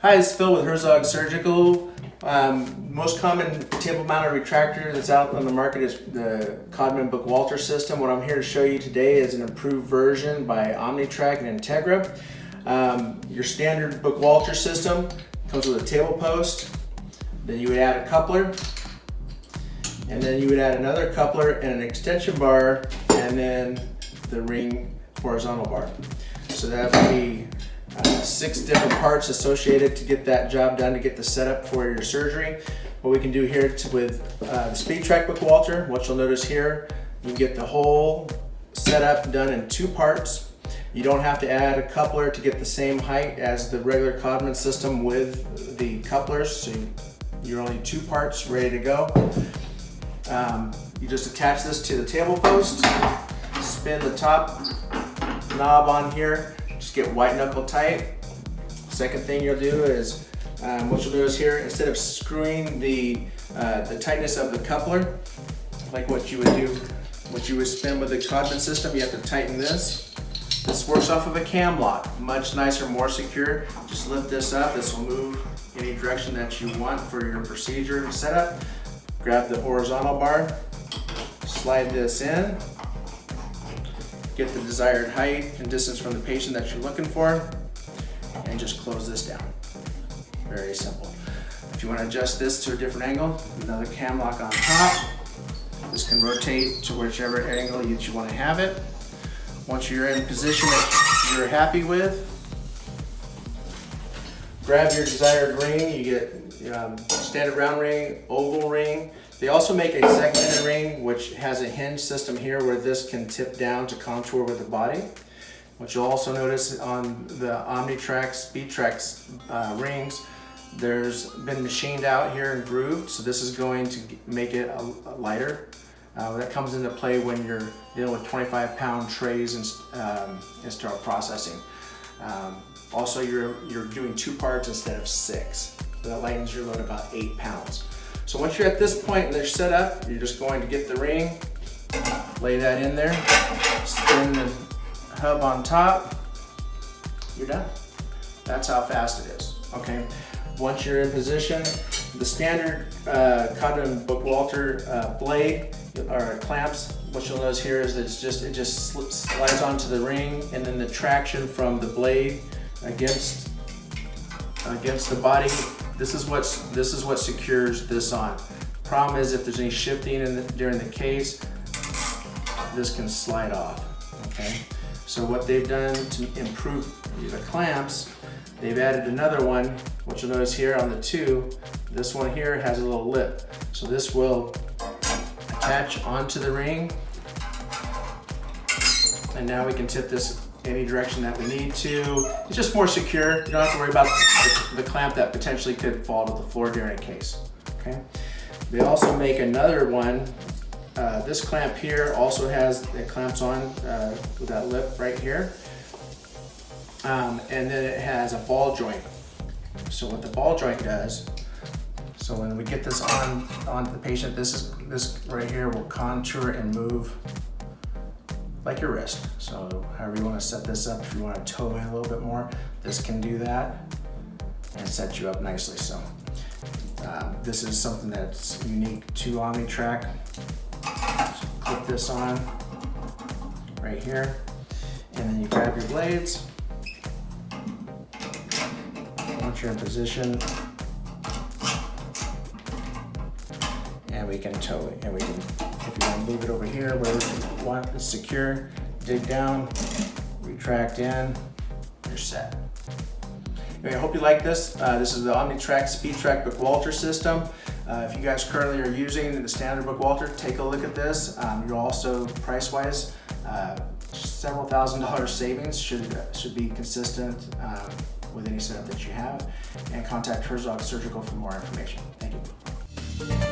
Hi, it's Phil with Herzog Surgical. Most common table-mounted retractor that's out on the market is the Codman Book-Walter system. What I'm here to show you today is an improved version by omni-tract and Integra. Your standard Book-Walter system comes with a table post, then you would add a coupler, and then you would add another coupler and an extension bar, and then the ring horizontal bar. So that would be 6 different parts associated to get that job done, to get the setup for your surgery. What we can do here with the Speed-Tract Book-Walter, what you'll notice here, you can get the whole setup done in 2 parts. You don't have to add a coupler to get the same height as the regular Codman system with the couplers, so you're only 2 parts ready to go. You just attach this to the table post, spin the top knob on here, just get white knuckle tight. Second thing you'll do is, what you'll do is here, instead of screwing the tightness of the coupler, like what you would spin with the Codman system, you have to tighten this. This works off of a cam lock, much nicer, more secure. Just lift this up, this will move any direction that you want for your procedure setup. Grab the horizontal bar, slide this in, get the desired height and distance from the patient that you're looking for, and just close this down. Very simple. If you want to adjust this to a different angle, another cam lock on top. This can rotate to whichever angle you want to have it. Once you're in position that you're happy with, grab your desired ring. You get standard round ring, oval ring. They also make a segmented ring which has a hinge system here where this can tip down to contour with the body. What you'll also notice on the omni-tract, Speed-Tract rings, there's been machined out here and grooved, so this is going to make it lighter. That comes into play when you're dealing with 25-pound trays and sterile processing. Also, you're doing 2 parts instead of 6. So that lightens your load about 8 pounds. So once you're at this point and they're set up, you're just going to get the ring, lay that in there, spin the hub on top, you're done. That's how fast it is, okay? Once you're in position, the standard Codman Book-Walter blade or clamps, what you'll notice here is that it just slides onto the ring, and then the traction from the blade against the body, this is what secures this on. Problem is, if there's any shifting during the case, this can slide off, okay? So what they've done to improve the clamps, they've added another one. What you'll notice here on the 2, this one here has a little lip. So this will attach onto the ring, and now we can tip this any direction that we need to. It's just more secure. You don't have to worry about the clamp that potentially could fall to the floor during a case, okay? They also make another one. This clamp here also has, it clamps on with that lip right here. And then it has a ball joint. So what the ball joint does, so when we get this on the patient, this right here will contour and move like your wrist. So however you want to set this up, if you want to toe in a little bit more, this can do that and set you up nicely. So this is something that's unique to omni-tract. So clip this on right here, and then you grab your blades. Once you're in position, and we can tow it, and we can, if you want to move it over here, wherever you want, it's secure. Dig down, retract in, you're set. Anyway, I hope you like this. This is the omni-tract Speed-Tract Book-Walter system. If you guys currently are using the standard Book-Walter, take a look at this. You're also, price-wise, several $1,000 savings should be consistent with any setup that you have. And contact Herzog Surgical for more information. Thank you.